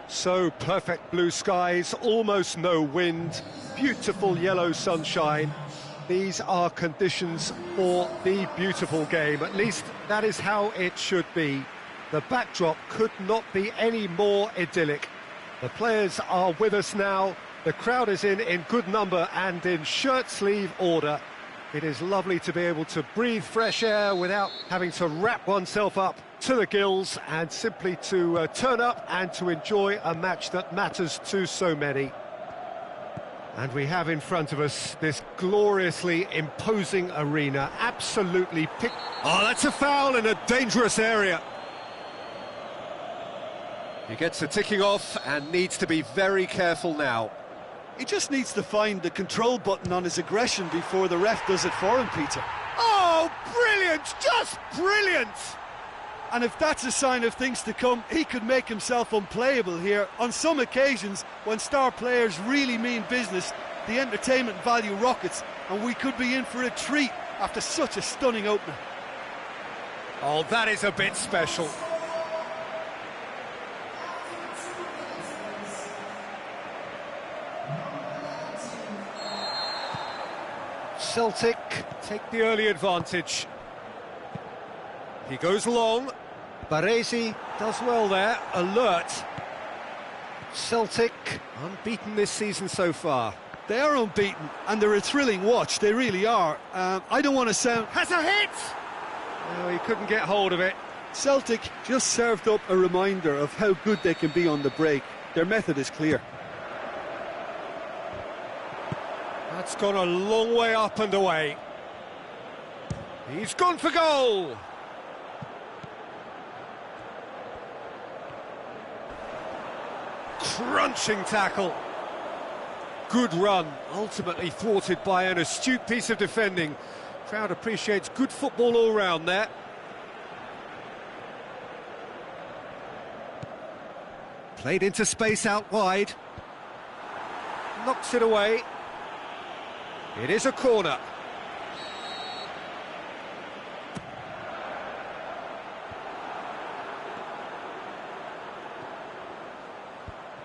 So perfect blue skies, almost no wind, beautiful yellow sunshine. These are conditions for the beautiful game. At least that is how it should be. The backdrop could not be any more idyllic. The players are with us now. The crowd is in good number and in shirt-sleeve order. It is lovely to be able to breathe fresh air without having to wrap oneself up to the gills and simply to turn up and to enjoy a match that matters to so many. And we have in front of us this gloriously imposing arena, absolutely picked. Oh, that's a foul in a dangerous area. He gets the ticking off and needs to be very careful now. He just needs to find the control button on his aggression before the ref does it for him, Peter. Oh, brilliant! Just brilliant! And if that's a sign of things to come, he could make himself unplayable here. On some occasions, when star players really mean business, the entertainment value rockets, and we could be in for a treat after such a stunning opener. Oh, that is a bit special. Celtic take the early advantage. He goes long. Baresi does well there, alert. Celtic unbeaten this season so far. They are unbeaten, and they're a thrilling watch, they really are. I don't want to sound... Has a hit! No, he couldn't get hold of it. Celtic just served up a reminder of how good they can be on the break. Their method is clear. That's gone a long way up and away. He's gone for goal! Crunching tackle. Good run, ultimately thwarted by an astute piece of defending. Crowd appreciates good football all round there. Played into space out wide. Knocks it away. It is a corner.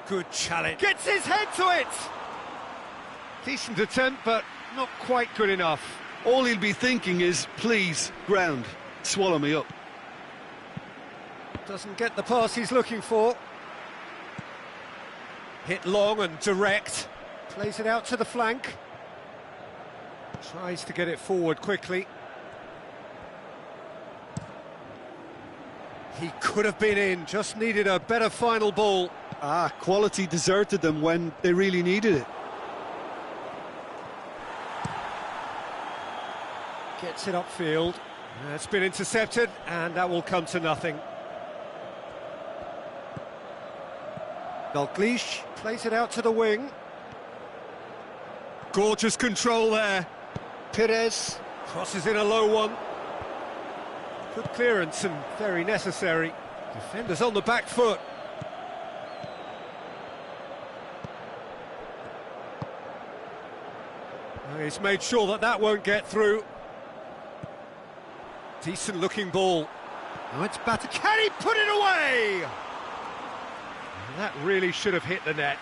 Good challenge. Gets his head to it! Decent attempt, but not quite good enough. All he'll be thinking is, please, ground, swallow me up. Doesn't get the pass he's looking for. Hit long and direct. Plays it out to the flank. Tries to get it forward quickly. He could have been in, just needed a better final ball. Quality deserted them when they really needed it. Gets it upfield. It's been intercepted, and that will come to nothing. Dalglish plays it out to the wing. Gorgeous control there. Pires crosses in a low one. Good clearance and very necessary. Defenders on the back foot. He's made sure that that won't get through. Decent looking ball. Now it's battered. Can he put it away? That really should have hit the net.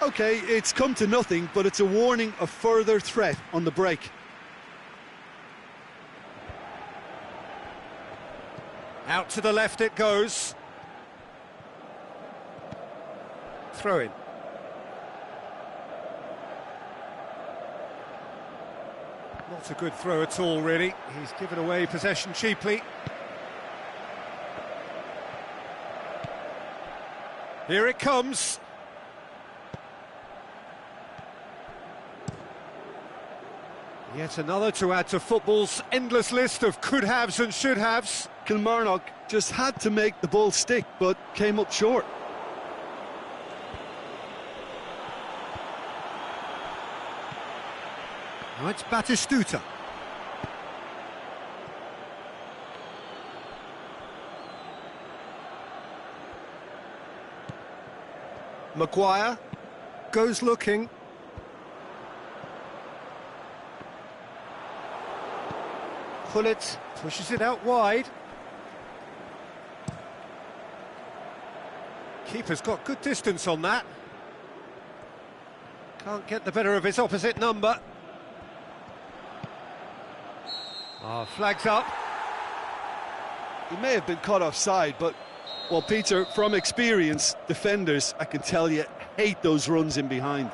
OK, it's come to nothing, but it's a warning of further threat on the break. Out to the left it goes. Throw in. Not a good throw at all, really. He's given away possession cheaply. Here it comes. Yet another to add to football's endless list of could-haves and should-haves. Kilmarnock just had to make the ball stick, but came up short. Now it's Batistuta. Maguire goes looking. Pullet pushes it out wide. Keeper's got good distance on that. Can't get the better of his opposite number. Flags up. He may have been caught offside, but, well, Peter, from experience, defenders, I can tell you, hate those runs in behind.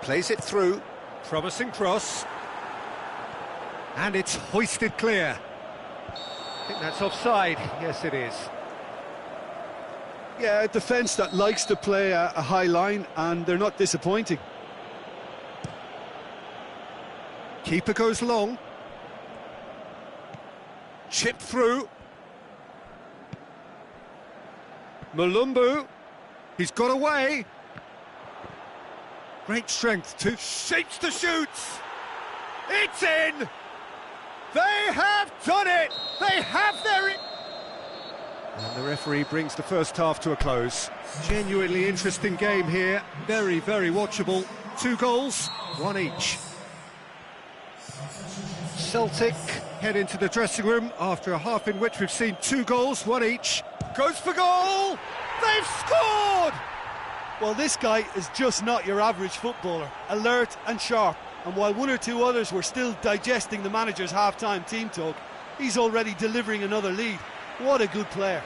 Plays it through. Promising cross. And it's hoisted clear. I think that's offside. Yes, it is. Yeah, a defence that likes to play a high line, and they're not disappointing. Keeper goes long. Chipped through. Mulumbu. He's got away. Great strength to shapes to shoot. It's in. They have done it. They have their... And the referee brings the first half to a close. Genuinely interesting game here. Very, very watchable. 2 goals, 1 each. Celtic head into the dressing room after a half in which we've seen 2 goals, 1 each. Goes for goal! They've scored! Well, this guy is just not your average footballer. Alert and sharp. And while 1 or 2 others were still digesting the manager's half-time team talk, he's already delivering another lead. What a good player.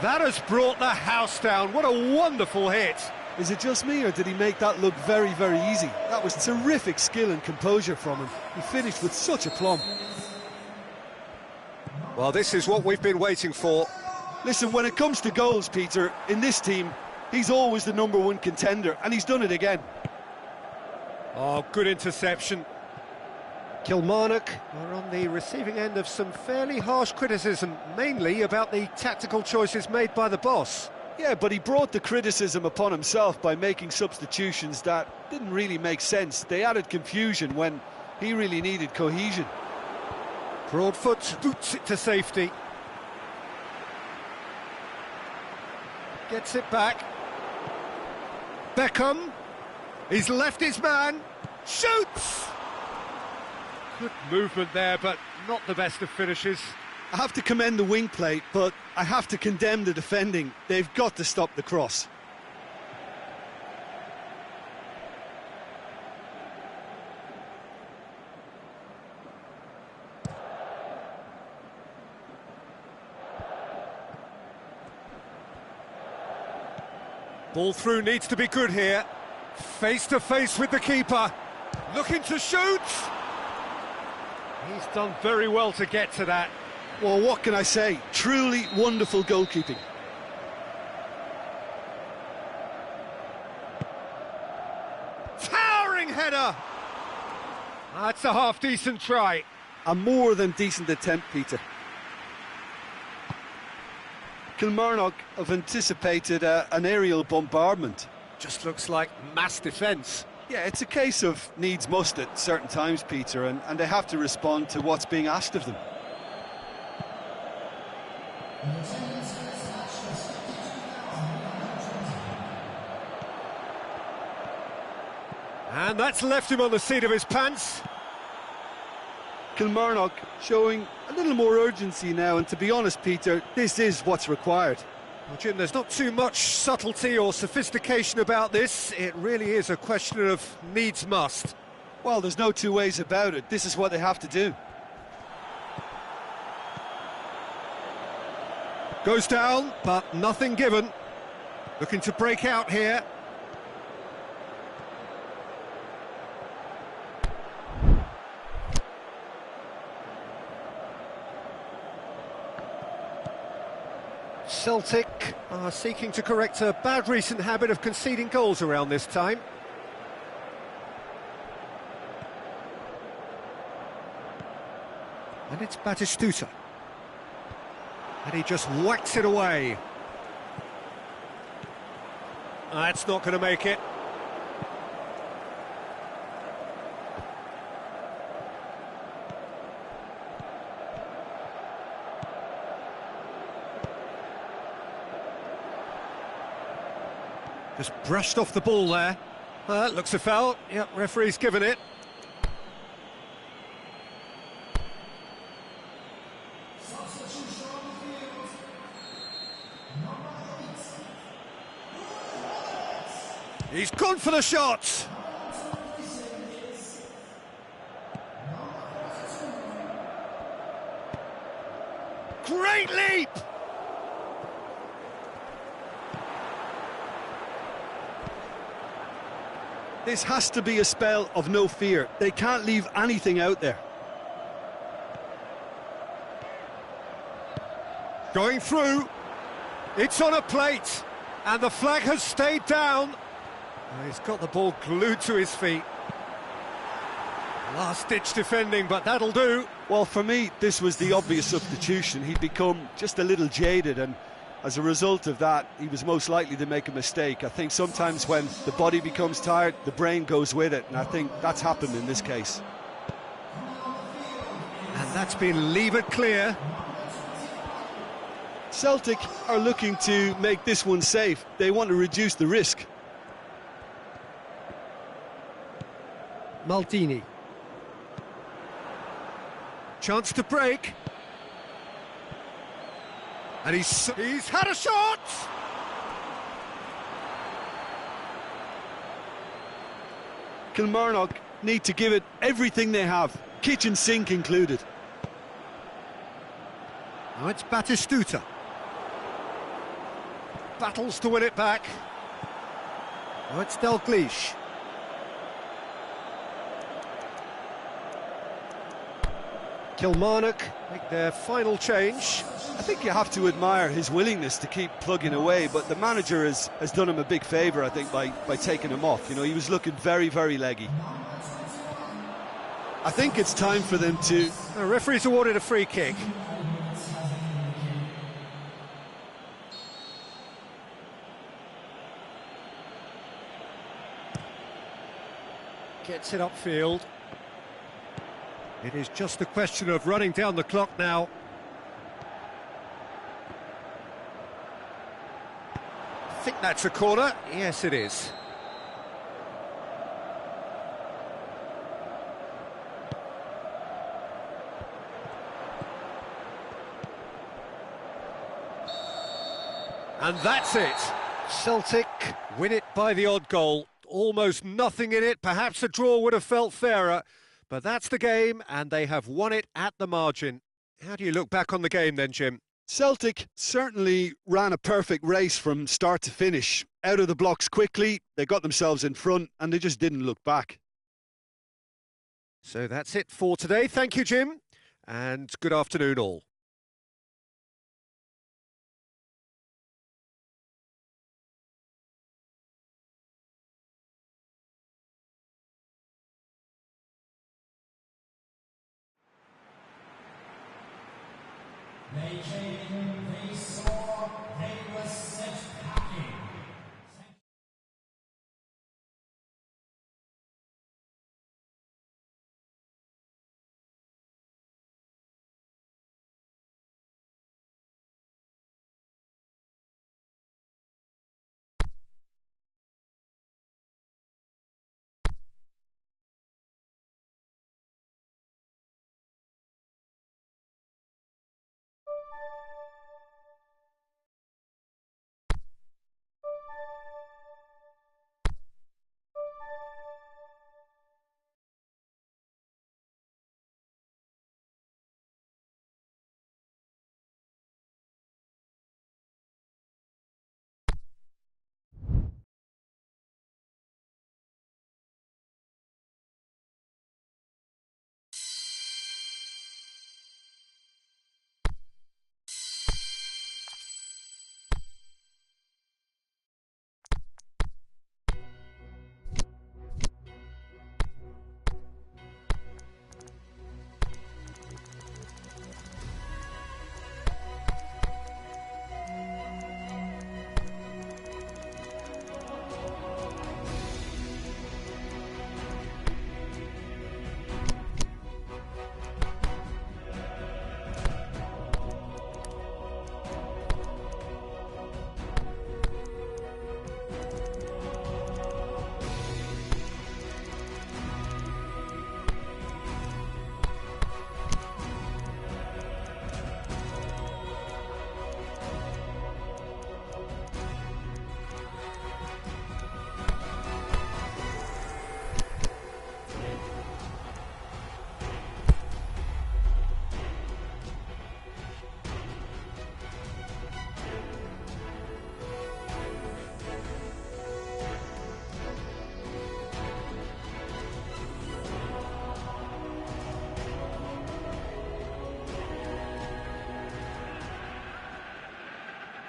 That has brought the house down. What a wonderful hit. Is it just me, or did he make that look very, very easy? That was terrific skill and composure from him. He finished with such aplomb. Well, this is what we've been waiting for. Listen, when it comes to goals, Peter, in this team, he's always the #1 contender, and he's done it again. Oh, good interception. Kilmarnock are on the receiving end of some fairly harsh criticism, mainly about the tactical choices made by the boss. Yeah, but he brought the criticism upon himself by making substitutions that didn't really make sense. They added confusion when he really needed cohesion. Broadfoot boots it to safety. Gets it back. Beckham. He's left his man. Shoots! Good movement there, but not the best of finishes. I have to commend the wing play, but I have to condemn the defending. They've got to stop the cross. Ball through needs to be good here. Face to face with the keeper. Looking to shoot. He's done very well to get to that. Well, what can I say? Truly wonderful goalkeeping. Towering header. That's a half-decent try. A more than decent attempt, Peter. Kilmarnock have anticipated an aerial bombardment. Just looks like mass defence. Yeah, it's a case of needs must at certain times, Peter, and they have to respond to what's being asked of them. And that's left him on the seat of his pants. Kilmarnock showing a little more urgency now, and to be honest, Peter, this is what's required. Well, Jim, there's not too much subtlety or sophistication about this. It really is a question of needs must. Well, there's no 2 ways about it. This is what they have to do. Goes down, but nothing given. Looking to break out here. Celtic are seeking to correct a bad recent habit of conceding goals around this time. And it's Batistuta. And he just whacks it away. That's not going to make it. Just brushed off the ball there. That looks a foul. Yep, referee's given it. He's gone for the shot. Great leap! This has to be a spell of no fear. They can't leave anything out there. Going through. It's on a plate. And the flag has stayed down. He's got the ball glued to his feet. Last-ditch defending, but that'll do. Well, for me, this was the obvious substitution. He'd become just a little jaded, and as a result of that, he was most likely to make a mistake. I think sometimes when the body becomes tired, the brain goes with it, and I think that's happened in this case. And that's been levered clear. Celtic are looking to make this one safe. They want to reduce the risk. Maldini. Chance to break. And he's had a shot! Kilmarnock need to give it everything they have, kitchen sink included. Now it's Batistuta. Battles to win it back. Now it's Dalglish. Kilmarnock make their final change. I think you have to admire his willingness to keep plugging away, but the manager has done him a big favour, I think, by taking him off. You know, he was looking very, very leggy. I think it's time for them to... The referee's awarded a free kick. Gets it upfield. It is just a question of running down the clock now. I think that's a corner. Yes, it is. And that's it. Celtic win it by the odd goal. Almost nothing in it. Perhaps a draw would have felt fairer. But that's the game, and they have won it at the margin. How do you look back on the game then, Jim? Celtic certainly ran a perfect race from start to finish. Out of the blocks quickly, they got themselves in front, and they just didn't look back. So that's it for today. Thank you, Jim, and good afternoon all. They came, they saw, they were sent packing.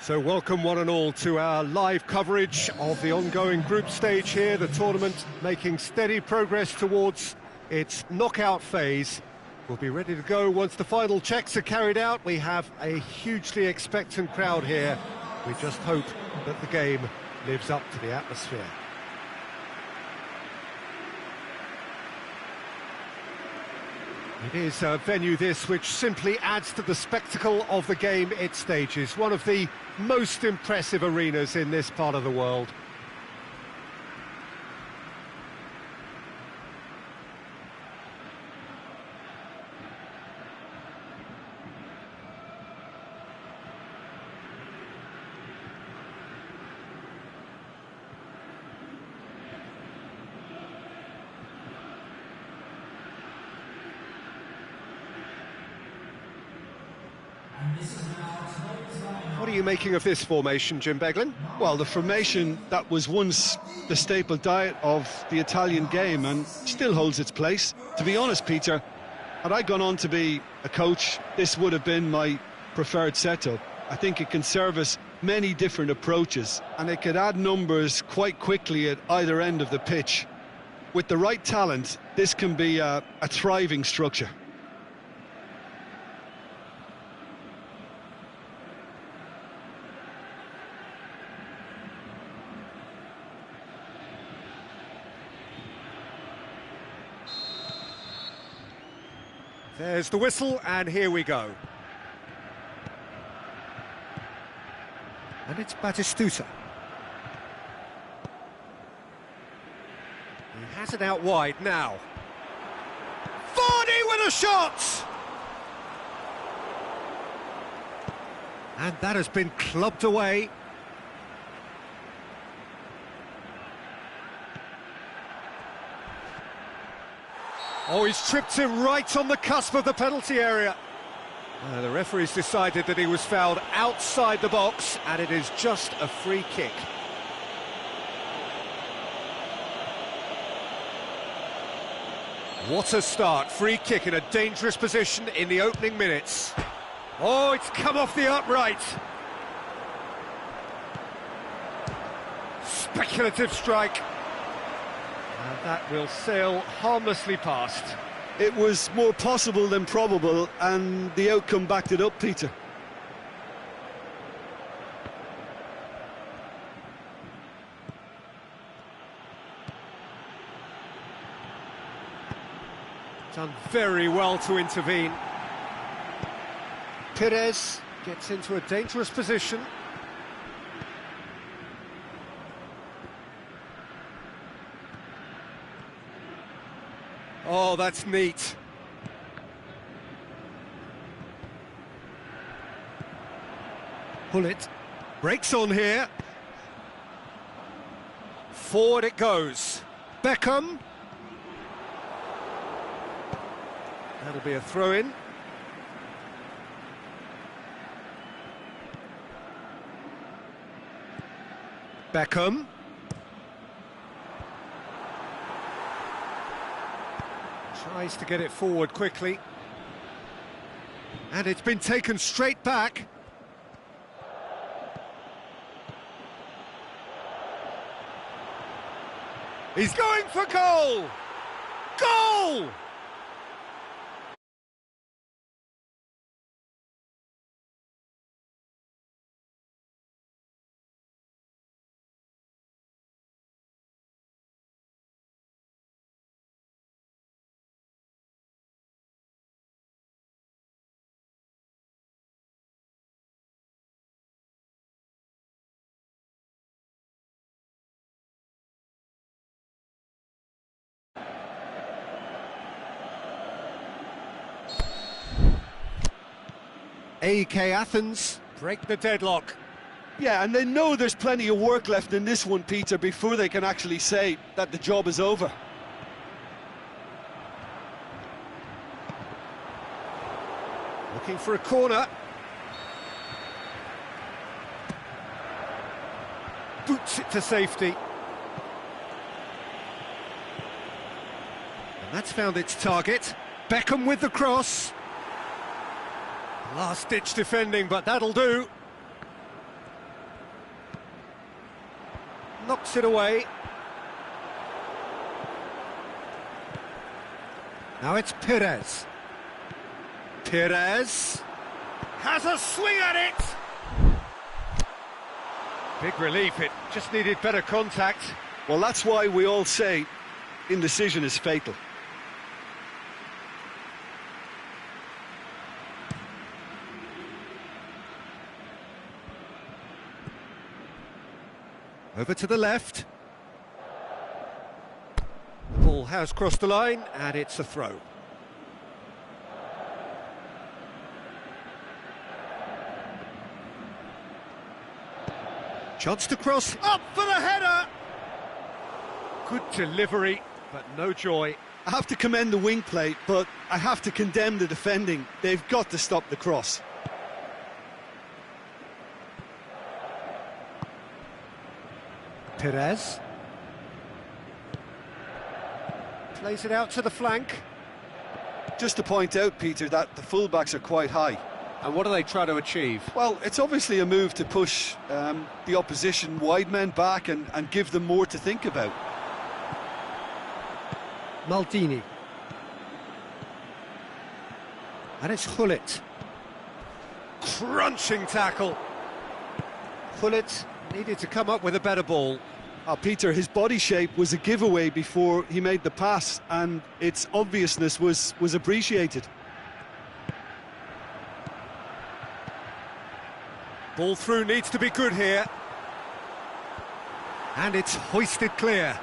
So welcome one and all to our live coverage of the ongoing group stage here, the tournament making steady progress towards its knockout phase. We'll be ready to go once the final checks are carried out. We have a hugely expectant crowd here. We just hope that the game lives up to the atmosphere. It is a venue this which simply adds to the spectacle of the game it stages. One of the most impressive arenas in this part of the world. What are you making of this formation, Jim Beglin? Well, the formation that was once the staple diet of the Italian game and still holds its place. To be honest, Peter, had I gone on to be a coach, this would have been my preferred setup. I think it can service many different approaches and it could add numbers quite quickly at either end of the pitch. With the right talent, this can be a thriving structure. There's the whistle, and here we go. And it's Batistuta. He has it out wide now. Vardy with a shot! And that has been clubbed away. Oh, he's tripped him right on the cusp of the penalty area. The referee's decided that he was fouled outside the box, and it is just a free kick. What a start. Free kick in a dangerous position in the opening minutes. Oh, it's come off the upright. Speculative strike. And that will sail harmlessly past. It was more possible than probable, and the outcome backed it up, Peter. Done very well to intervene. Perez gets into a dangerous position. Oh, that's neat. Hullet breaks on here. Forward it goes. Beckham. That'll be a throw-in. Beckham. Tries to get it forward quickly. And it's been taken straight back. He's going for goal! Goal! AEK Athens break the deadlock. Yeah, and they know there's plenty of work left in this one, Peter, before they can actually say that the job is over. Looking for a corner. Boots it to safety. And that's found its target. Beckham with the cross. Last-ditch defending, but that'll do. knocks it away. Now it's Perez. Perez has a swing at it. Big relief, it just needed better contact. Well, that's why we all say indecision is fatal. Over to the left. The ball has crossed the line, and it's a throw. Chance to cross, up for the header! Good delivery, but no joy. I have to commend the wing play, but I have to condemn the defending. They've got to stop the cross. Perez plays it out to the flank. Just to point out, Peter, that the fullbacks are quite high. And what do they try to achieve? Well, it's obviously a move to push the opposition wide men back and give them more to think about. Maldini. And it's Gullit. Crunching tackle. Gullit needed to come up with a better ball. Peter, his body shape was a giveaway before he made the pass, and its obviousness was appreciated. Ball through needs to be good here. And it's hoisted clear.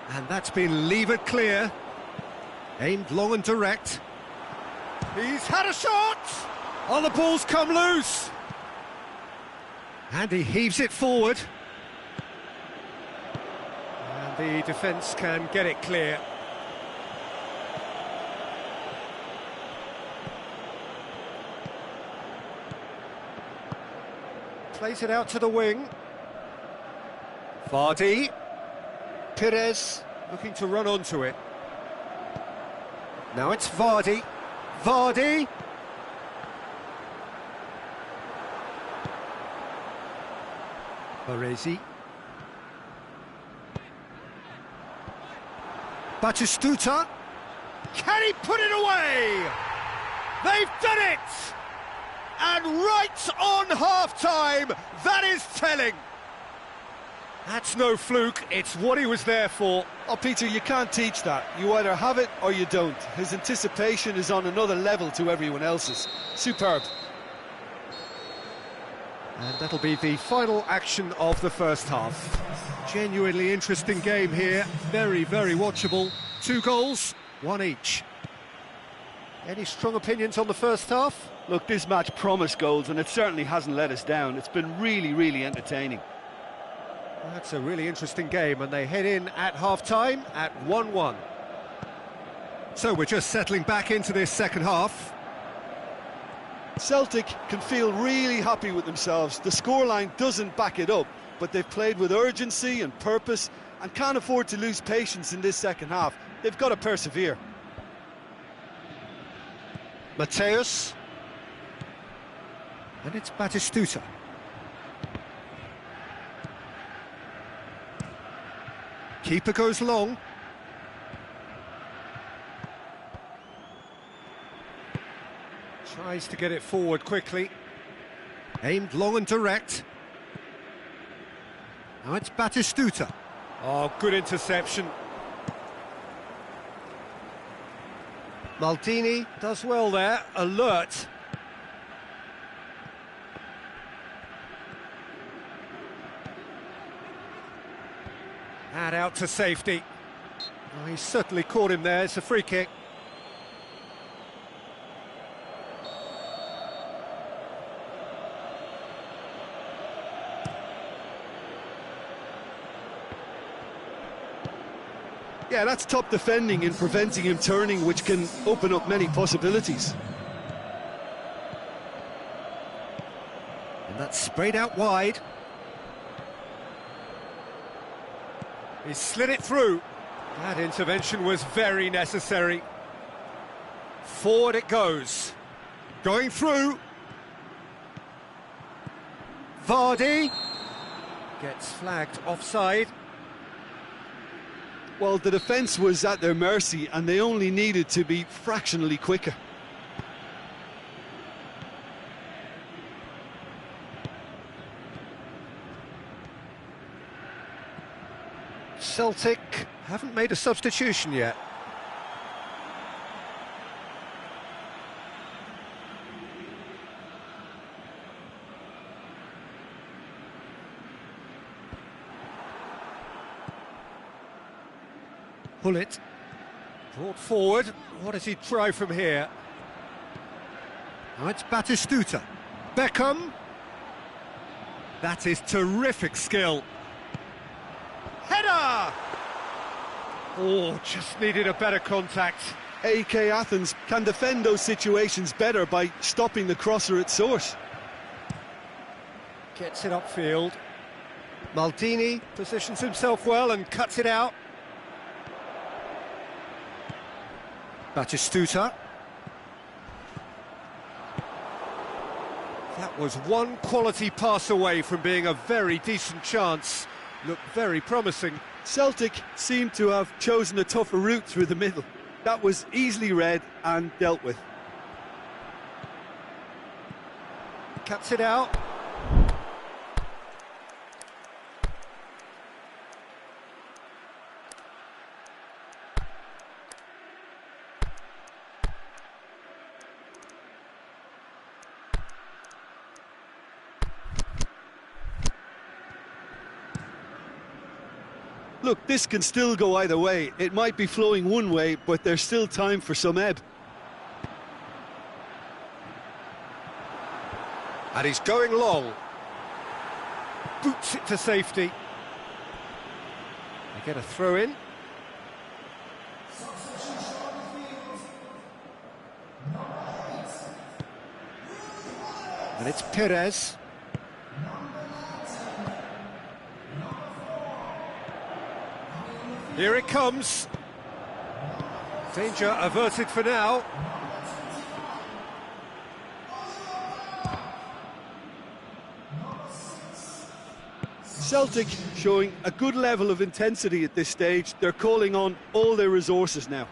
And that's been levered clear. Aimed long and direct. He's had a shot! Oh, the ball's come loose! And he heaves it forward. And the defence can get it clear. Plays it out to the wing. Vardy. Perez looking to run onto it. Now it's Vardy. Vardy. Baresi. Batistuta. Can he put it away? They've done it! And right on half-time, that is telling. That's no fluke, it's what he was there for. Oh, Peter, you can't teach that. You either have it or you don't. His anticipation is on another level to everyone else's. Superb. And that'll be the final action of the first half. Genuinely interesting game here, very, very watchable. 2 goals, 1 each. Any strong opinions on the first half? Look, this match promised goals, and it certainly hasn't let us down. It's been really, really entertaining. That's a really interesting game, and they head in at half-time at 1-1. So we're just settling back into this second half. Celtic can feel really happy with themselves. The scoreline doesn't back it up, but they've played with urgency and purpose and can't afford to lose patience in this second half. They've got to persevere. Mateus. And it's Batistuta. Keeper goes long. Tries to get it forward quickly. Aimed long and direct. Now it's Batistuta. Oh, good interception. Maldini does well there, alert. And out to safety. Oh, he certainly caught him there, it's a free kick. Yeah, that's top defending in preventing him turning, which can open up many possibilities. And that's sprayed out wide. He slid it through. That intervention was very necessary. Forward it goes. Going through. Vardy gets flagged offside. Well, the defence was at their mercy and they only needed to be fractionally quicker. Celtic haven't made a substitution yet. Bullet brought forward. What does he try from here? Now it's Batistuta. Beckham. That is terrific skill. Header! Oh, just needed a better contact. AK Athens can defend those situations better by stopping the crosser at source. Gets it upfield. Maldini positions himself well and cuts it out. Batistuta. That was one quality pass away from being a very decent chance. Looked very promising. Celtic seemed to have chosen a tougher route through the middle. That was easily read and dealt with. Cuts it out. Look, this can still go either way. It might be flowing one way, but there's still time for some ebb. And he's going long. Boots it to safety. They get a throw in. And it's Perez. Here it comes. Danger averted for now. Celtic showing a good level of intensity at this stage. They're calling on all their resources now.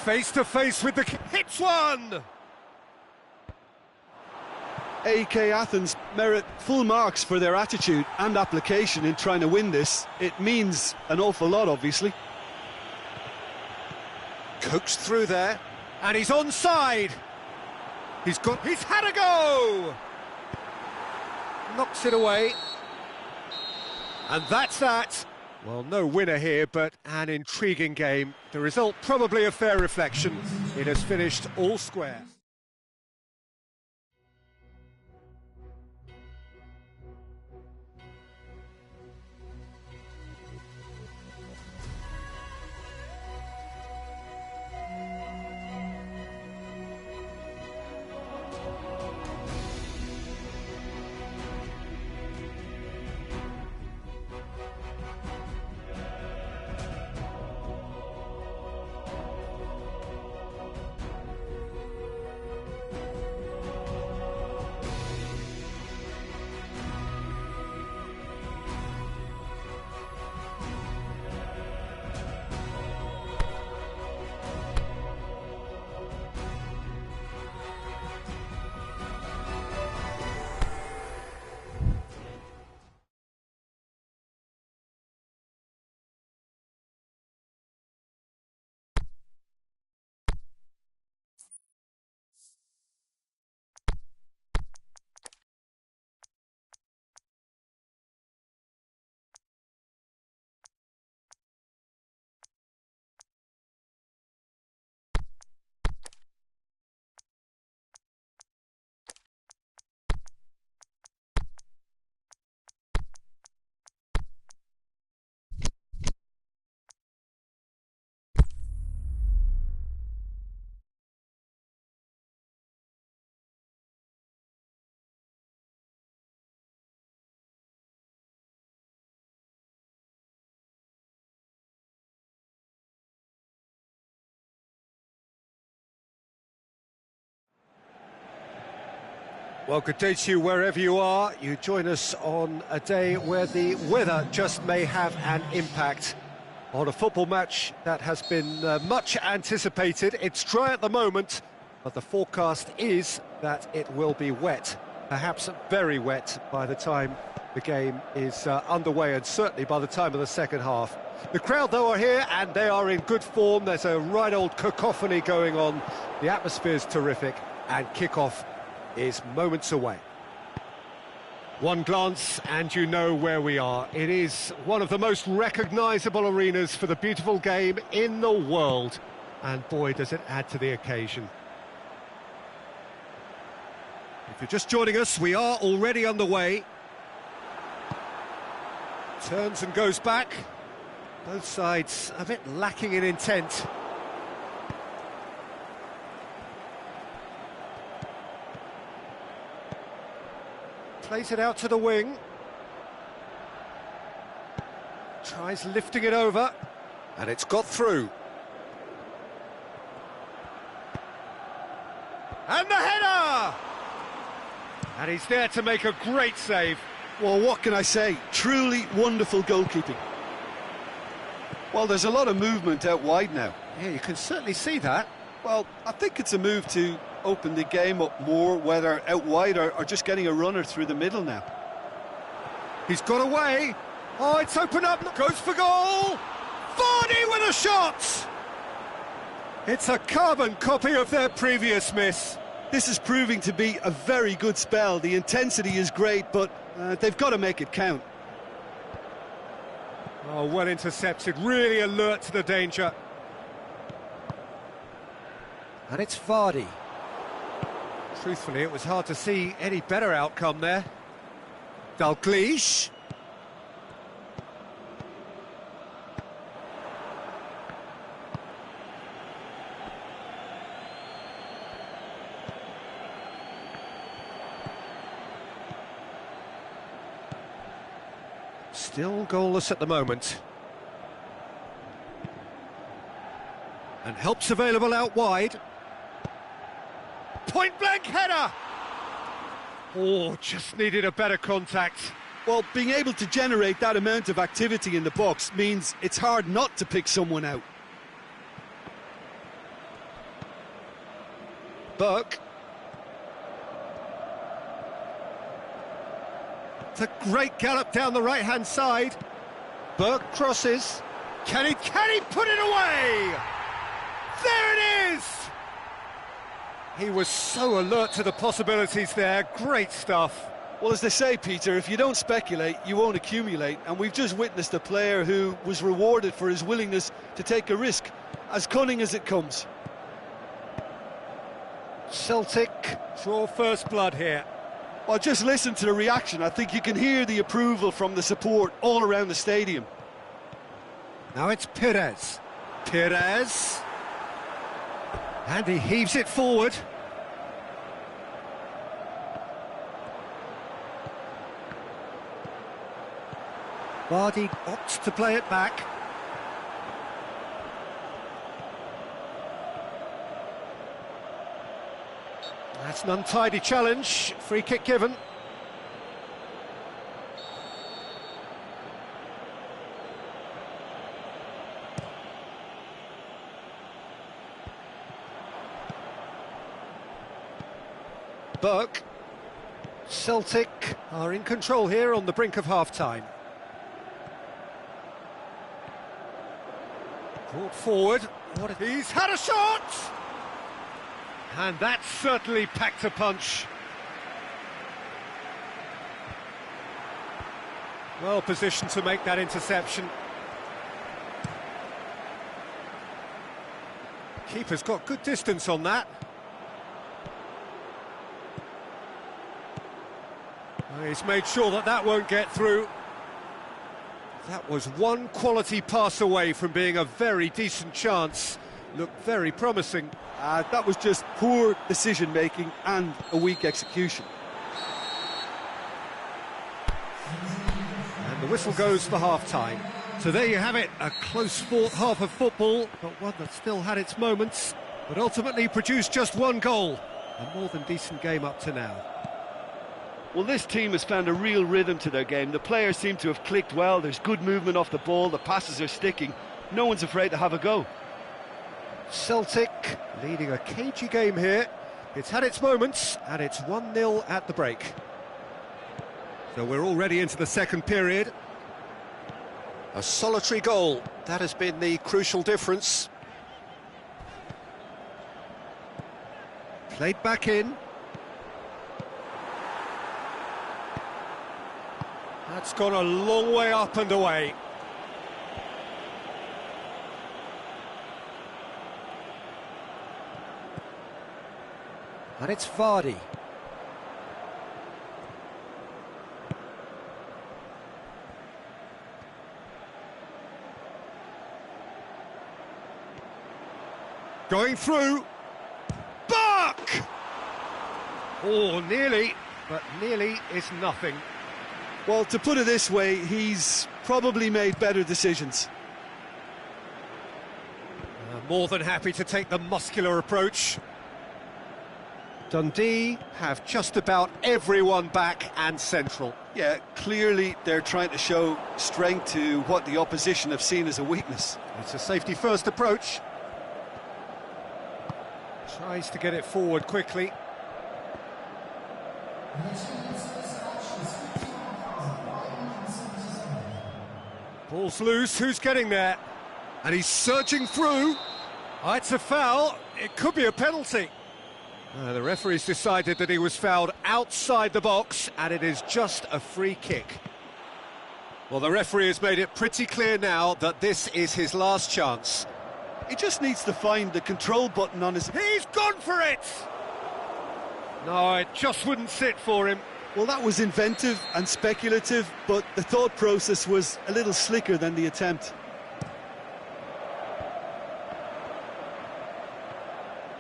Face to face with the... Hits one! AK Athens merit full marks for their attitude and application in trying to win this. It means an awful lot, obviously. Coaxed through there, and he's onside. He's had a go! Knocks it away. And that's that. Well, no winner here, but an intriguing game. The result probably a fair reflection. It has finished all square. Well, good day to you wherever you are. You join us on a day where the weather just may have an impact on a football match that has been much anticipated. It's dry at the moment, but the forecast is that it will be wet, perhaps very wet by the time the game is underway, and certainly by the time of the second half. The crowd, though, are here and they are in good form. There's a right old cacophony going on. The atmosphere's terrific, and kick-off is moments away. One glance and you know where we are. It is one of the most recognisable arenas for the beautiful game in the world, and boy does it add to the occasion. If you're just joining us, we are already underway. Turns and goes back. Both sides a bit lacking in intent. Plays it out to the wing. Tries lifting it over. And it's got through. And the header! And he's there to make a great save. Well, what can I say? Truly wonderful goalkeeping. Well, there's a lot of movement out wide now. Yeah, you can certainly see that. Well, I think it's a move to open the game up more, whether out wide or just getting a runner through the middle now. He's got away. Oh, it's opened up. Goes for goal. Vardy with a shot. It's a carbon copy of their previous miss. This is proving to be a very good spell. The intensity is great, but they've got to make it count. Oh, well intercepted. Really alert to the danger. And it's Vardy. Truthfully, it was hard to see any better outcome there. Dalglish. Still goalless at the moment. And help's available out wide. Point-blank header! Oh, just needed a better contact. Well, being able to generate that amount of activity in the box means it's hard not to pick someone out. Burke. It's a great gallop down the right-hand side. Burke crosses. Can he put it away? There it is! He was so alert to the possibilities there. Great stuff. Well, as they say, Peter, if you don't speculate, you won't accumulate. And we've just witnessed a player who was rewarded for his willingness to take a risk, as cunning as it comes. Celtic draw first blood here. Well, just listen to the reaction. I think you can hear the approval from the support all around the stadium. Now it's Perez. Perez. And he heaves it forward. Vardy opts to play it back. That's an untidy challenge. Free kick given. Burke. Celtic are in control here on the brink of half-time. Brought forward. He's had a shot! And that certainly packed a punch. Well positioned to make that interception. Keeper's got good distance on that. He's made sure that that won't get through. That was one quality pass away from being a very decent chance. Looked very promising. That was just poor decision-making and a weak execution. And the whistle goes for half-time. So there you have it, a close-fought half of football, but one that still had its moments, but ultimately produced just one goal. A more than decent game up to now. Well, this team has found a real rhythm to their game. The players seem to have clicked well. There's good movement off the ball. The passes are sticking. No one's afraid to have a go. Celtic leading a cagey game here. It's had its moments, and it's 1-0 at the break. So we're already into the second period. A solitary goal, that has been the crucial difference. Played back in. That's gone a long way up and away. And it's Vardy. Going through. Buck! Oh, nearly, but nearly is nothing. Well, to put it this way, he's probably made better decisions. More than happy to take the muscular approach. Dundee have just about everyone back and central. Yeah, clearly they're trying to show strength to what the opposition have seen as a weakness. It's a safety-first approach. Tries to get it forward quickly. Ball's loose, who's getting there? And he's surging through. Oh, it's a foul, it could be a penalty. The referee's decided that he was fouled outside the box, and it is just a free kick. Well, the referee has made it pretty clear now that this is his last chance. He just needs to find the control button on his... He's gone for it! No, it just wouldn't sit for him. Well, that was inventive and speculative, but the thought process was a little slicker than the attempt.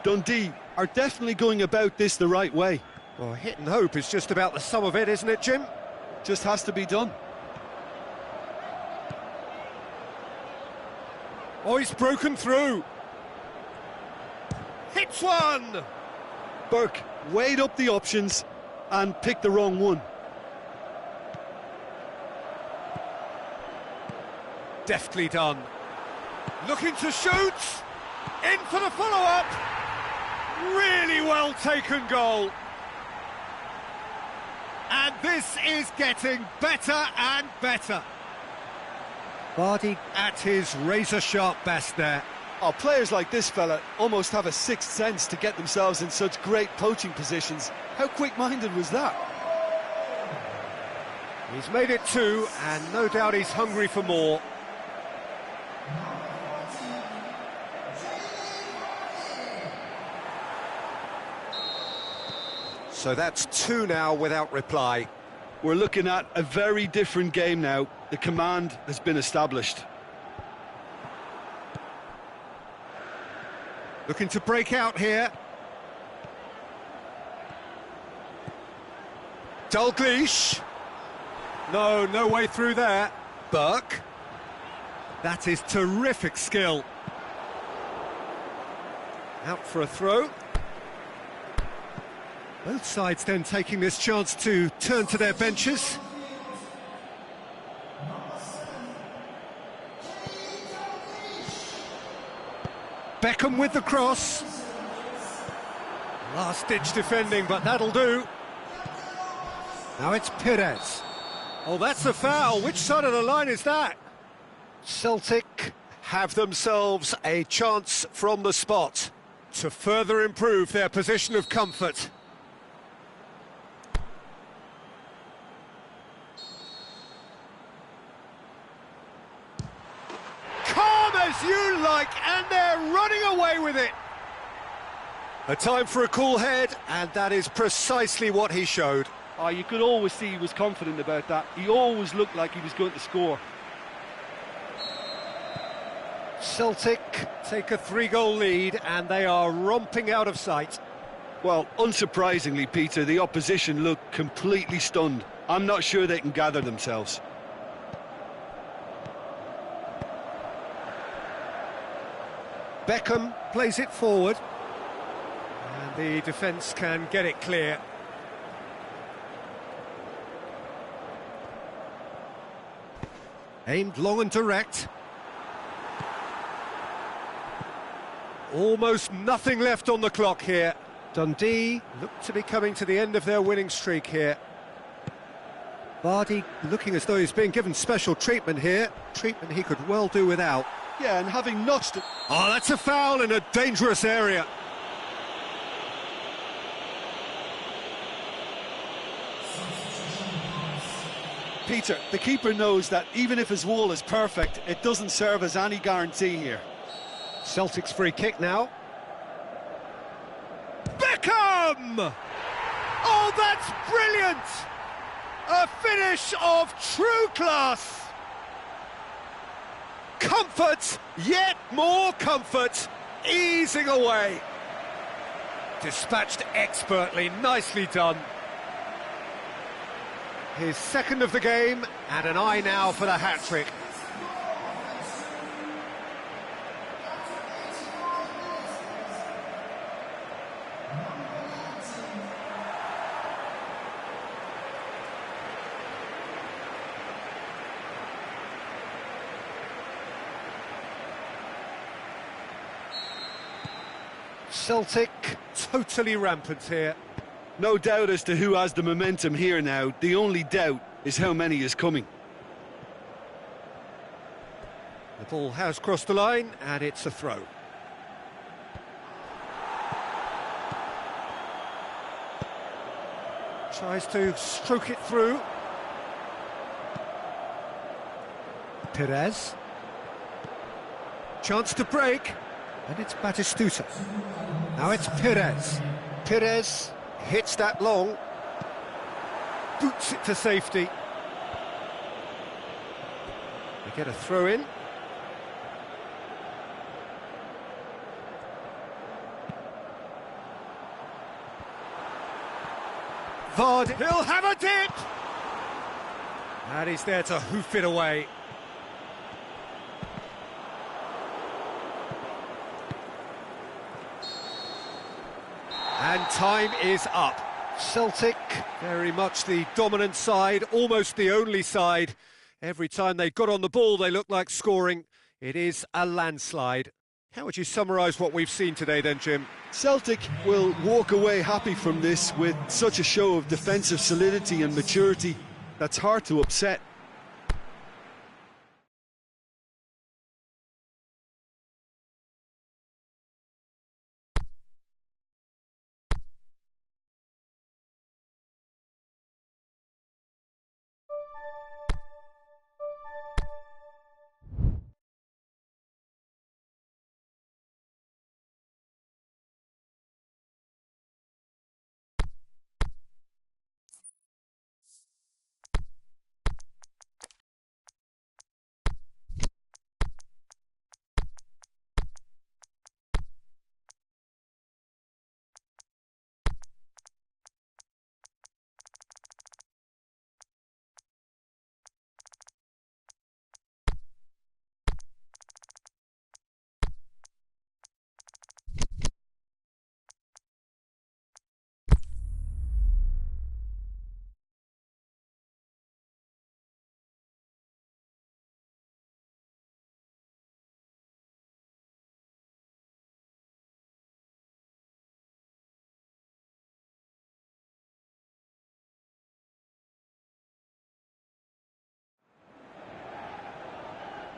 Dundee are definitely going about this the right way. Well, hit and hope is just about the sum of it, isn't it, Jim? Just has to be done. Oh, he's broken through. Hits one! Burke weighed up the options and picked the wrong one. Deftly done. Looking to shoot. In for the follow-up. Really well taken goal. And this is getting better and better. Vardy at his razor-sharp best there. Oh, players like this fella almost have a sixth sense to get themselves in such great poaching positions. How quick-minded was that? He's made it two, and no doubt he's hungry for more. So that's two now without reply. We're looking at a very different game now. The command has been established. Looking to break out here. Dalglish. No way through there. Burke. That is terrific skill. Out for a throw. Both sides then taking this chance to turn to their benches. Beckham with the cross. Last-ditch defending, but that'll do. Now it's Perez. Oh, that's a foul. Which side of the line is that? Celtic have themselves a chance from the spot to further improve their position of comfort. As you like, and they're running away with it. A time for a cool head, and that is precisely what he showed. Oh, you could always see he was confident about that. He always looked like he was going to score. Celtic take a 3-goal lead, and they are romping out of sight. Well, unsurprisingly, Peter, the opposition look completely stunned. I'm not sure they can gather themselves. Beckham plays it forward, and the defence can get it clear. Aimed long and direct. Almost nothing left on the clock here. Dundee look to be coming to the end of their winning streak here. Vardy looking as though he's being given special treatment here. Treatment he could well do without. Yeah, and having notched it. Oh, that's a foul in a dangerous area. Peter, the keeper knows that even if his wall is perfect, it doesn't serve as any guarantee here. Celtic's free kick now. Beckham! Oh, that's brilliant! A finish of true class! Comfort, yet more comfort, easing away. Dispatched expertly, nicely done. His second of the game, and an eye now for the hat-trick. Celtic totally rampant here. No doubt as to who has the momentum here now. The only doubt is how many is coming. The ball has crossed the line, and it's a throw. Tries to stroke it through. Perez. Chance to break, and it's Batistuta. Now it's Perez. Perez hits that long, boots it to safety. They get a throw in. Vardy, he'll have a dip! And he's there to hoof it away. And time is up. Celtic, very much the dominant side, almost the only side. Every time they got on the ball, they looked like scoring. It is a landslide. How would you summarise what we've seen today then, Jim? Celtic will walk away happy from this with such a show of defensive solidity and maturity that's hard to upset.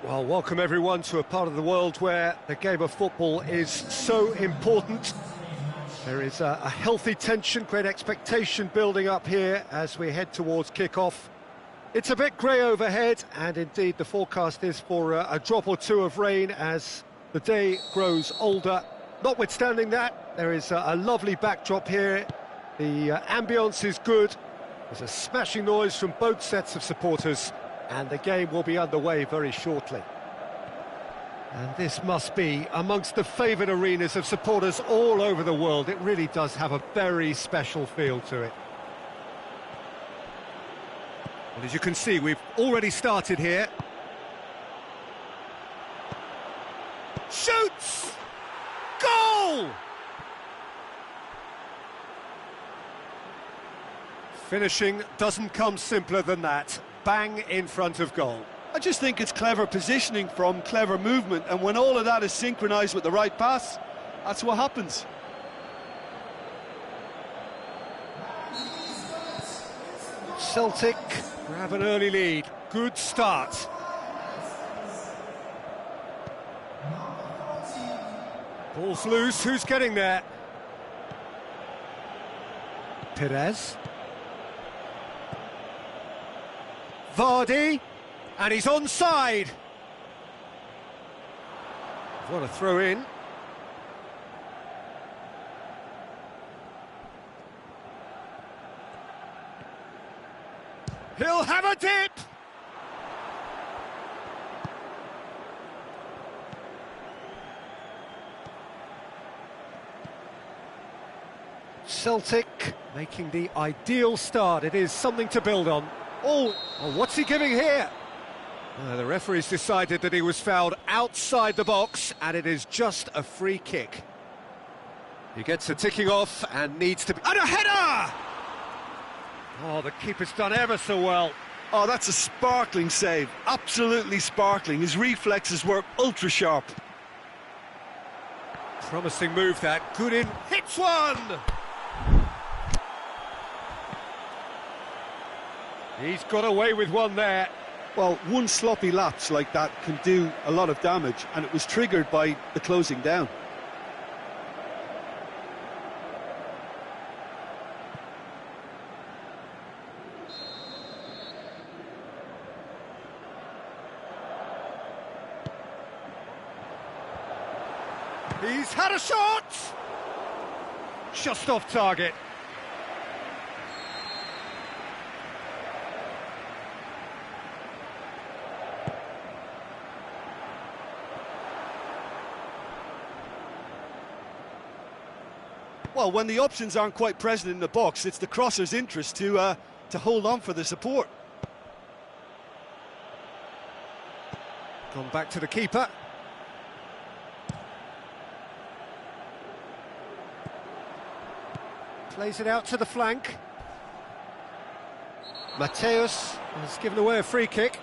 Well, welcome everyone to a part of the world where the game of football is so important. There is a healthy tension, great expectation building up here as we head towards kick-off. It's a bit grey overhead, and indeed the forecast is for a drop or two of rain as the day grows older. Notwithstanding that, there is a lovely backdrop here. The ambience is good. There's a smashing noise from both sets of supporters, and the game will be underway very shortly. And this must be amongst the favoured arenas of supporters all over the world. It really does have a very special feel to it. Well, as you can see, we've already started here. Shoots! Goal! Finishing doesn't come simpler than that. Bang in front of goal. I just think it's clever positioning from clever movement, and when all of that is synchronised with the right pass, that's what happens. Celtic grab an early lead. Good start. Ball's loose, who's getting there? Perez. Vardy, and he's onside. What a throw in. He'll have a dip! Celtic making the ideal start. It is something to build on. Oh, what's he giving here? The referee's decided that he was fouled outside the box, and it is just a free kick. He gets a ticking off and needs to be... And a header! Oh, the keeper's done ever so well. Oh, that's a sparkling save. Absolutely sparkling. His reflexes were ultra sharp. Promising move that. Good in. Hits one! He's got away with one there. Well, one sloppy lapse like that can do a lot of damage, and it was triggered by the closing down. He's had a shot! Just off target. Well, when the options aren't quite present in the box, it's the crosser's interest to hold on for the support. Gone back to the keeper. Plays it out to the flank. Mateus has given away a free kick.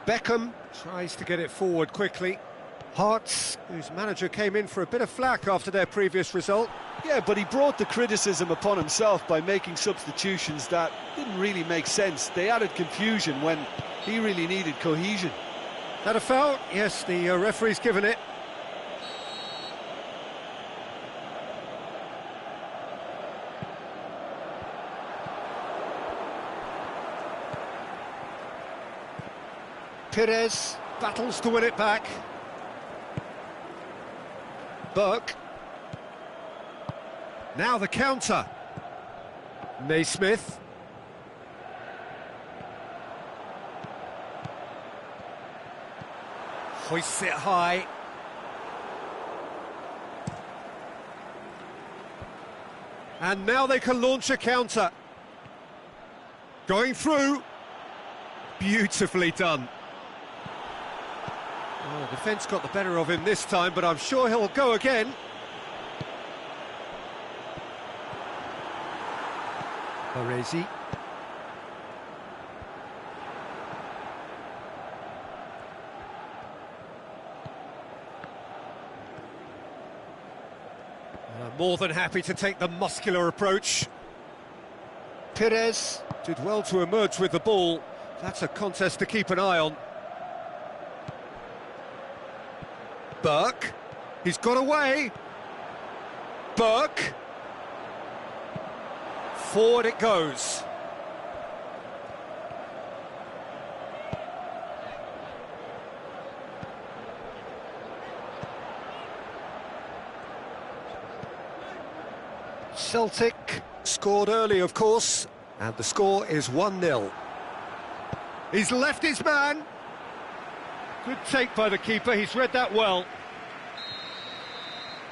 Beckham tries to get it forward quickly. Hearts, whose manager came in for a bit of flack after their previous result. Yeah, but he brought the criticism upon himself by making substitutions that didn't really make sense. They added confusion when he really needed cohesion. That a foul? Yes, the referee's given it. Perez battles to win it back. Burke. Now the counter. Naismith. Hoists it high. And now they can launch a counter. Going through. Beautifully done. Oh, the defence got the better of him this time, but I'm sure he'll go again. Baresi. More than happy to take the muscular approach. Perez did well to emerge with the ball. That's a contest to keep an eye on. Burke, he's got away. Burke. Forward it goes. Celtic scored early, of course, and the score is 1-0. He's left his man. Good take by the keeper, he's read that well.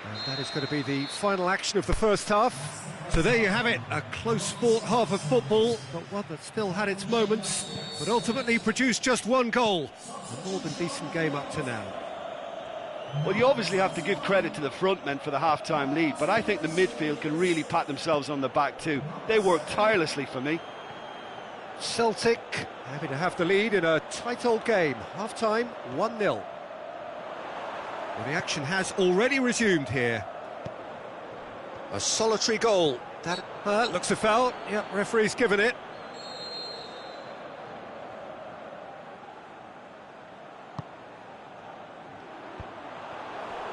And that is going to be the final action of the first half. So there you have it, a close fought half of football, but one that still had its moments, but ultimately produced just one goal. A more than decent game up to now. Well, you obviously have to give credit to the front men for the half-time lead, but I think the midfield can really pat themselves on the back too. They work tirelessly for me. Celtic happy to have the lead in a tight old game. Half-time, 1-0. Well, the action has already resumed here. A solitary goal. That looks a foul. Yep, referee's given it.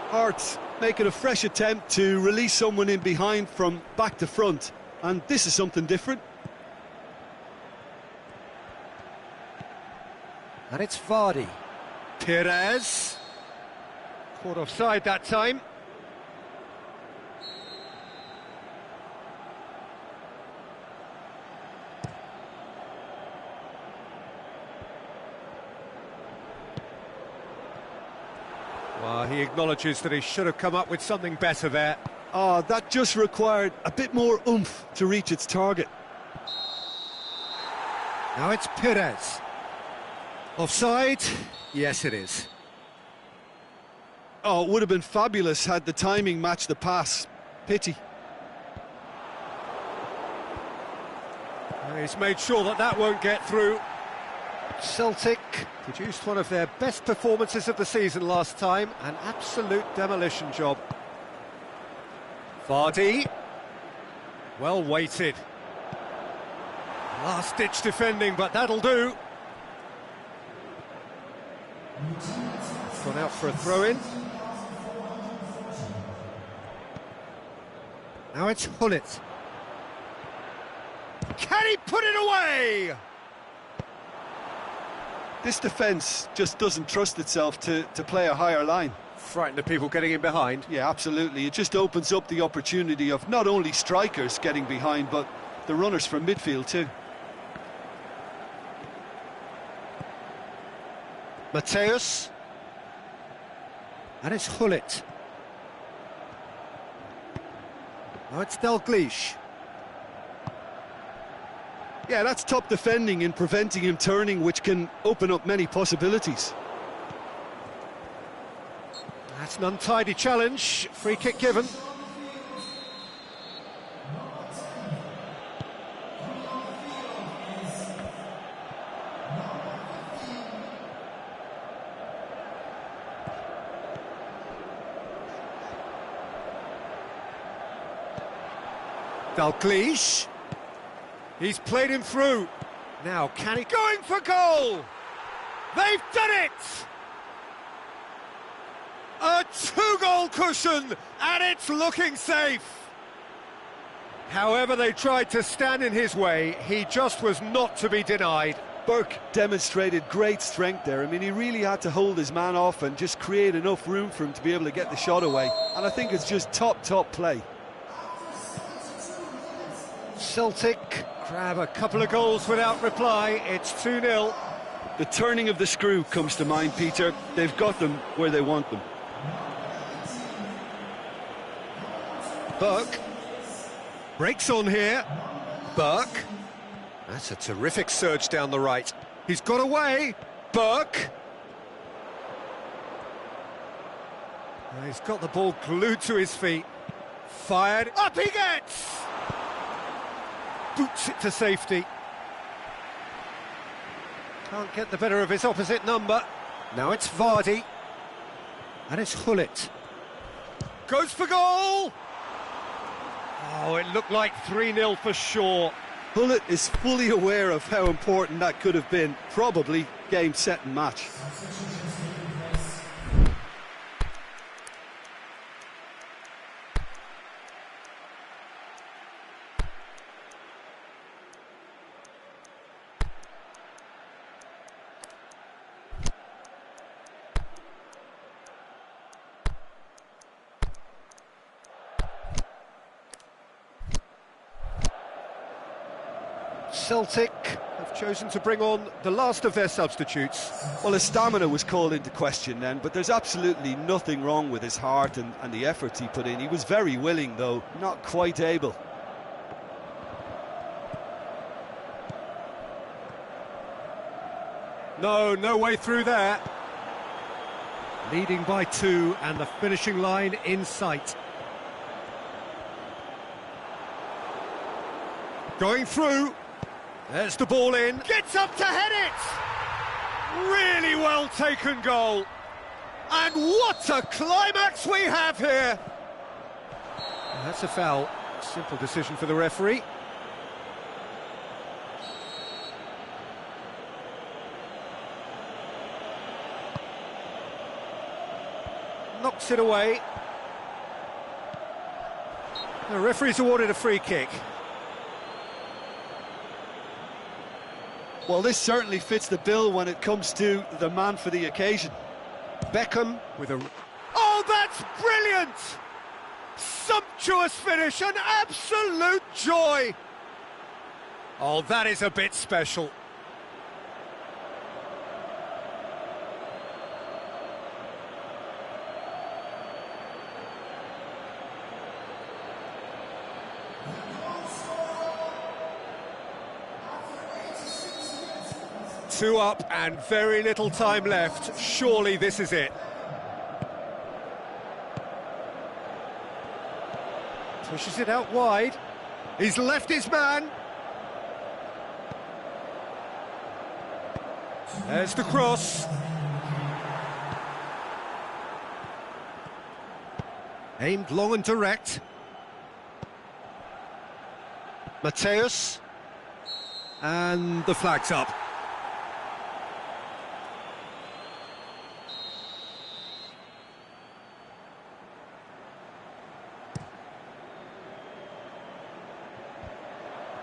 Hearts making a fresh attempt to release someone in behind from back to front, and this is something different. And it's Vardy. Perez. Caught offside that time. Well, he acknowledges that he should have come up with something better there. Oh, that just required a bit more oomph to reach its target. Now it's Perez. Offside? Yes, it is. Oh, it would have been fabulous had the timing matched the pass. Pity. He's made sure that that won't get through. Celtic produced one of their best performances of the season last time, an absolute demolition job. Vardy, well weighted. Last-ditch defending, but that'll do. Gone out for a throw-in. Now it's Hullet. Can he put it away? This defence just doesn't trust itself to play a higher line. Frightened of people getting in behind. Yeah, absolutely. It just opens up the opportunity of not only strikers getting behind, but the runners from midfield too. Mateus. And it's Hullet. Now it's Dalglish. Yeah, that's top defending and preventing him turning, which can open up many possibilities. That's an untidy challenge. Free kick given. Dalglish. He's played him through. Now, can he... Going for goal! They've done it! A two-goal cushion, and it's looking safe. However they tried to stand in his way, he just was not to be denied. Burke demonstrated great strength there. I mean, he really had to hold his man off and just create enough room for him to be able to get the shot away. And I think it's just top play. Celtic grab a couple of goals without reply. It's 2-0. The turning of the screw comes to mind, Peter. They've got them where they want them. Burke breaks on here. Burke. That's a terrific surge down the right. He's got away. Burke. He's got the ball glued to his feet. Fired. Up he gets! Boots it to safety. Can't get the better of his opposite number. Now it's Vardy. And it's Hullet. Goes for goal! Oh, it looked like 3-0 for sure. Hullet is fully aware of how important that could have been. Probably game, set and match. Celtic have chosen to bring on the last of their substitutes. Well, his stamina was called into question then, but there's absolutely nothing wrong with his heart and the efforts he put in. He was very willing, though, not quite able. No way through there. Leading by 2 and the finishing line in sight. Going through. There's the ball in. Gets up to head it! Really well taken goal. And what a climax we have here! That's a foul. Simple decision for the referee. Knocks it away. The referee's awarded a free kick. Well, this certainly fits the bill when it comes to the man for the occasion. Beckham with a... Oh, that's brilliant! Sumptuous finish, an absolute joy! Oh, that is a bit special. Two up and very little time left. Surely this is it. Pushes it out wide. He's left his man. There's the cross. Aimed long and direct. Mateus. And the flag's up.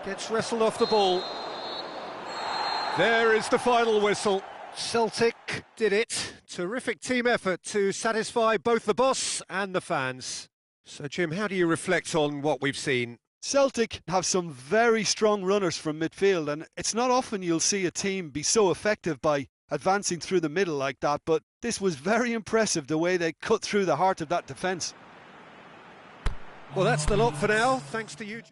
Gets wrestled off the ball. There is the final whistle. Celtic did it. Terrific team effort to satisfy both the boss and the fans. So, Jim, how do you reflect on what we've seen? Celtic have some very strong runners from midfield, and it's not often you'll see a team be so effective by advancing through the middle like that, but this was very impressive, the way they cut through the heart of that defence. Well, that's the lot for now. Thanks to you.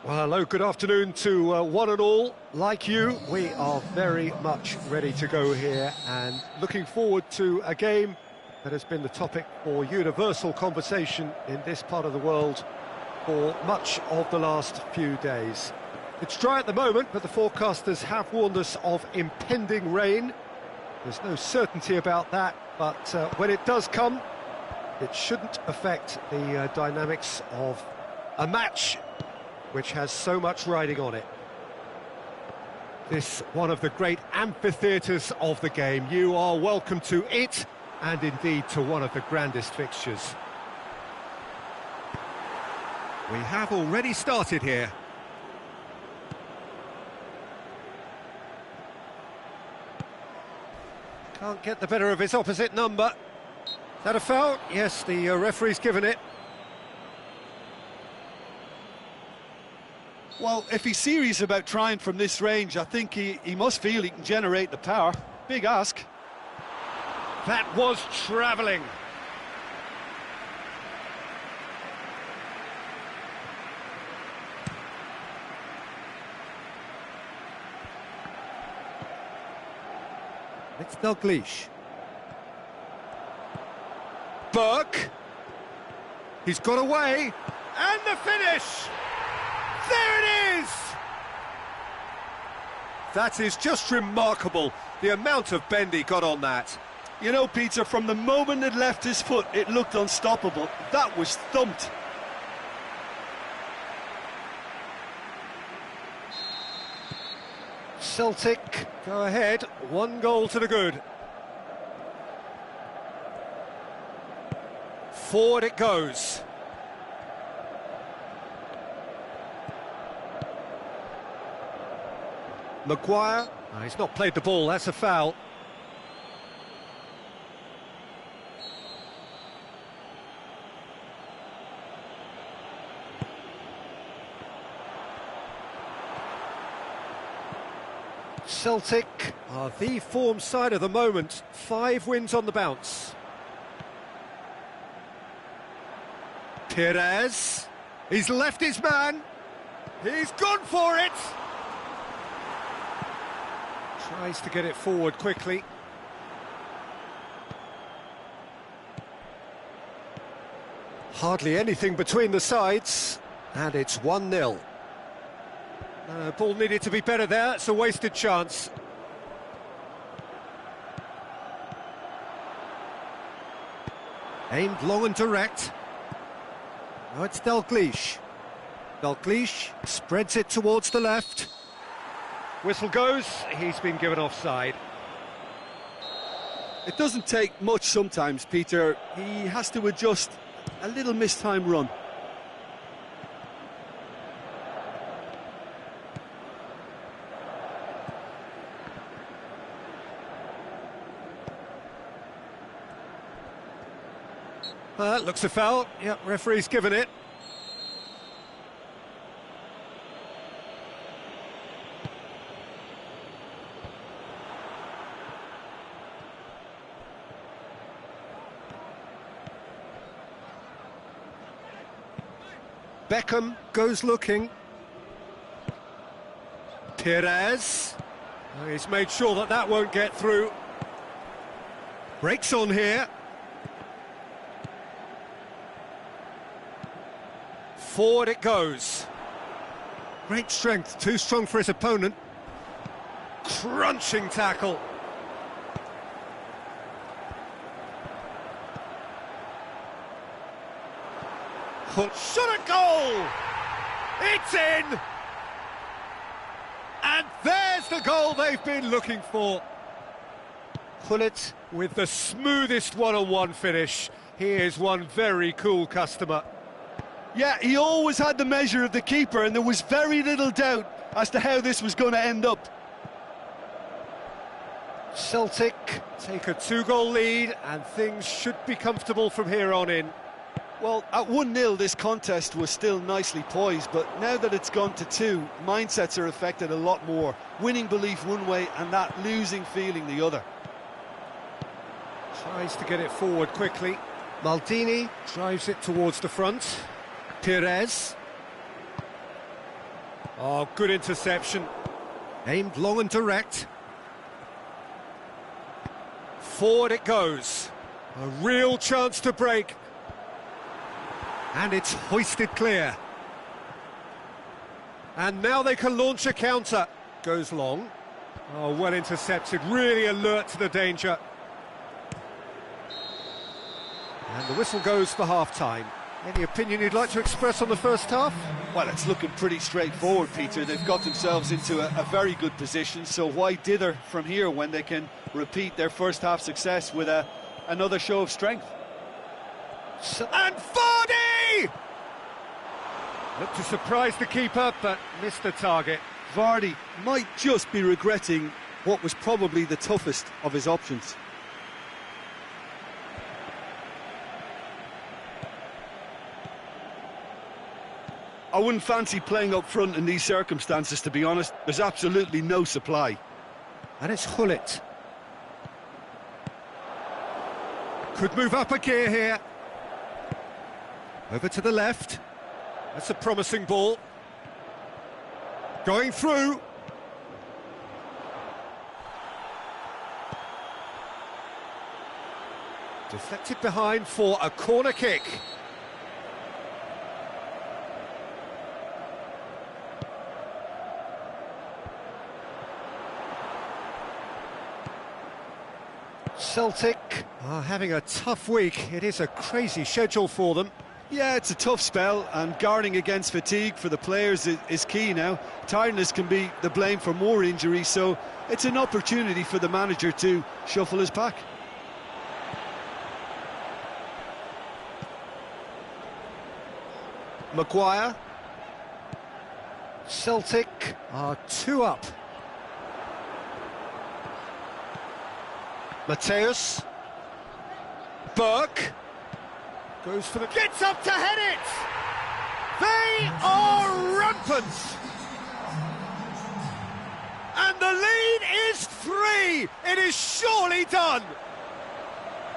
Well, hello, good afternoon to one and all. Like you, we are very much ready to go here and looking forward to a game that has been the topic for universal conversation in this part of the world for much of the last few days. It's dry at the moment, but the forecasters have warned us of impending rain. There's no certainty about that, but when it does come, it shouldn't affect the dynamics of a match which has so much riding on it. This one of the great amphitheatres of the game. You are welcome to it, and indeed to one of the grandest fixtures. We have already started here. Can't get the better of his opposite number. Is that a foul? Yes, the referee's given it. Well, if he's serious about trying from this range, I think he must feel he can generate the power. Big ask. That was travelling. It's Dalglish. Burke. He's got away. And the finish! There it is! That is just remarkable, the amount of bend he got on that. You know, Peter, from the moment it left his foot, it looked unstoppable. That was thumped. Celtic go ahead, 1 goal to the good. Forward it goes. Maguire, he's not played the ball, that's a foul. Celtic are the form side of the moment, 5 wins on the bounce. Perez, he's left his man, he's gone for it! Tries to get it forward quickly. Hardly anything between the sides, and it's 1-0. Ball needed to be better there, it's a wasted chance. Aimed long and direct. Now it's Dalglish. Dalglish spreads it towards the left. Whistle goes, he's been given offside. It doesn't take much sometimes, Peter. He has to adjust a little mistimed run. Looks a foul. Yep, referee's given it. Beckham goes looking. Perez. He's made sure that that won't get through. Breaks on here. Forward it goes. Great strength, too strong for his opponent. Crunching tackle. Shot at goal! It's in! And there's the goal they've been looking for. Hullet with the smoothest one-on-one finish. He is one very cool customer. Yeah, he always had the measure of the keeper, and there was very little doubt as to how this was going to end up. Celtic take a 2-goal lead, and things should be comfortable from here on in. Well, at 1-0 this contest was still nicely poised, but now that it's gone to 2, mindsets are affected a lot more. Winning belief one way and that losing feeling the other. Tries to get it forward quickly. Maldini drives it towards the front. Perez. Oh, good interception. Aimed long and direct. Forward it goes. A real chance to break. And it's hoisted clear. And now they can launch a counter. Goes long. Oh, well intercepted, really alert to the danger. And the whistle goes for half-time. Any opinion you'd like to express on the first half? Well, it's looking pretty straightforward, Peter. They've got themselves into a very good position, so why dither from here when they can repeat their first half success with another show of strength? And Vardy! Looked to surprise the keeper, but missed the target. Vardy might just be regretting what was probably the toughest of his options. I wouldn't fancy playing up front in these circumstances, to be honest. There's absolutely no supply. And it's Hullet. Could move up a gear here. Over to the left. That's a promising ball. Going through. Deflected behind for a corner kick. Celtic are having a tough week. It is a crazy schedule for them. Yeah, it's a tough spell, and guarding against fatigue for the players is key now. Tiredness can be the blame for more injuries, so it's an opportunity for the manager to shuffle his pack. Maguire. Celtic are 2 up. Mateus. Burke. Goes for the... Gets up to head it! They are rampant! And the lead is 3! It is surely done!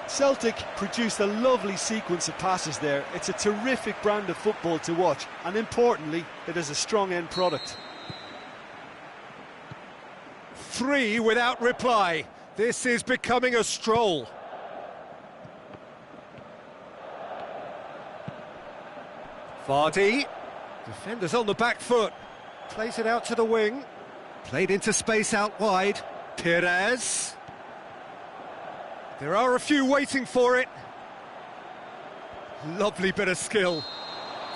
Celtic produced a lovely sequence of passes there. It's a terrific brand of football to watch, and importantly, it is a strong end product. 3 without reply. This is becoming a stroll. Vardy, defenders on the back foot, plays it out to the wing, played into space out wide. Perez. There are a few waiting for it. Lovely bit of skill.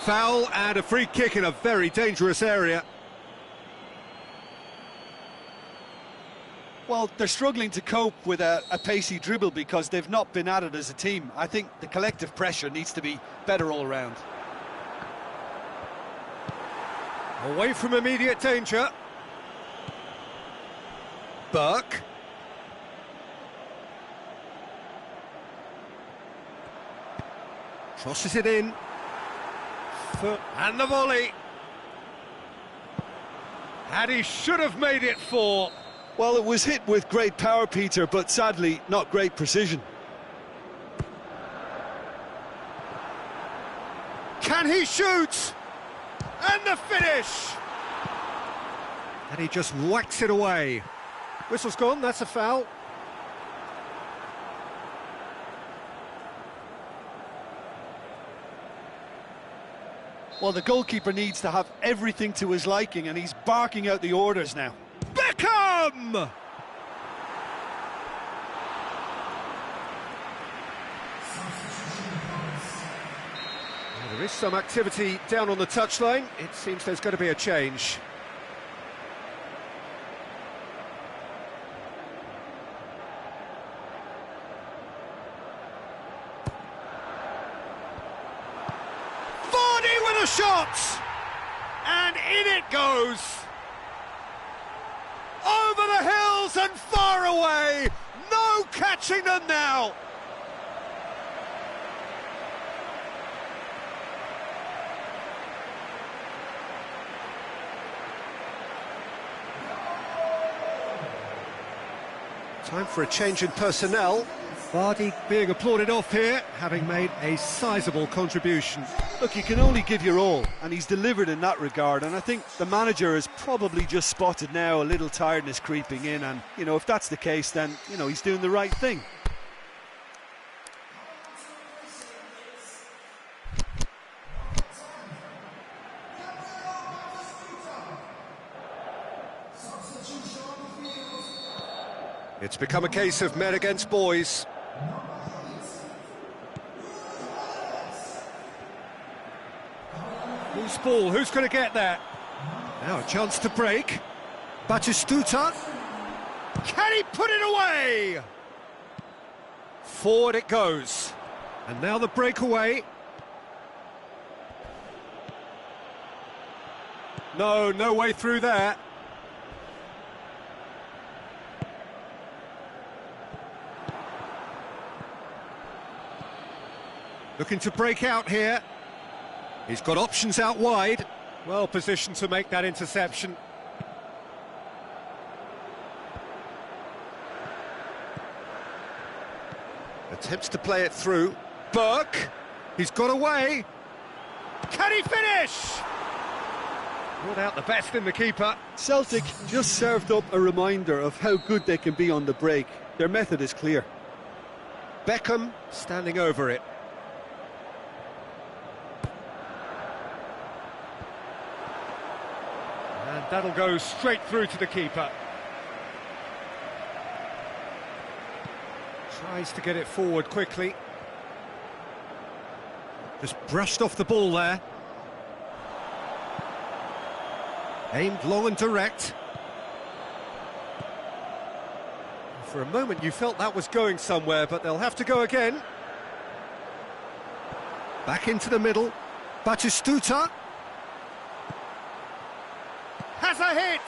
Foul and a free kick in a very dangerous area. Well, they're struggling to cope with a pacey dribble because they've not been at it as a team. I think the collective pressure needs to be better all round. Away from immediate danger. Burke. Crosses it in. And the volley. And he should have made it 4. Well, it was hit with great power, Peter, but sadly not great precision. Can he shoot? And the finish! And he just whacks it away. Whistle's gone, that's a foul. Well, the goalkeeper needs to have everything to his liking, and he's barking out the orders now. Beckham! There is some activity down on the touchline. It seems there's going to be a change. Vardy with a shot! And in it goes! Over the hills and far away! No catching them now! Time for a change in personnel. Vardy being applauded off here, having made a sizable contribution. Look, you can only give your all, and he's delivered in that regard, and I think the manager has probably just spotted now a little tiredness creeping in, and, you know, if that's the case, then, you know, he's doing the right thing. It's become a case of men against boys. Loose ball, who's going to get that? Now a chance to break. Batistuta. Can he put it away? Forward it goes. And now the breakaway. No way through there. Looking to break out here. He's got options out wide. Well positioned to make that interception. Attempts to play it through. Burke. He's got away. Can he finish? Brought out the best in the keeper. Celtic just served up a reminder of how good they can be on the break. Their method is clear. Beckham standing over it. And that'll go straight through to the keeper. Tries to get it forward quickly. Just brushed off the ball there. Aimed long and direct. For a moment you felt that was going somewhere, but they'll have to go again. Back into the middle. Batistuta. Has a hit!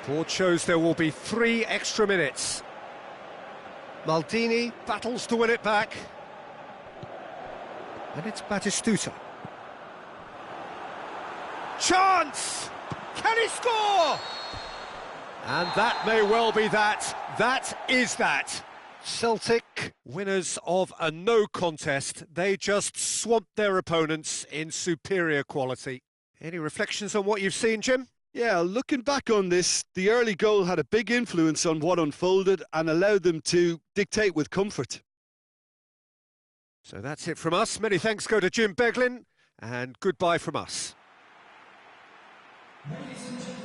Board shows there will be 3 extra minutes. Maldini battles to win it back. And it's Batistuta. Chance! Can he score? And that may well be that. That is that. Celtic, winners of a no contest. They just swamped their opponents in superior quality. Any reflections on what you've seen, Jim? Yeah, looking back on this, the early goal had a big influence on what unfolded and allowed them to dictate with comfort. So that's it from us. Many thanks go to Jim Beglin, and goodbye from us. Ladies and gentlemen.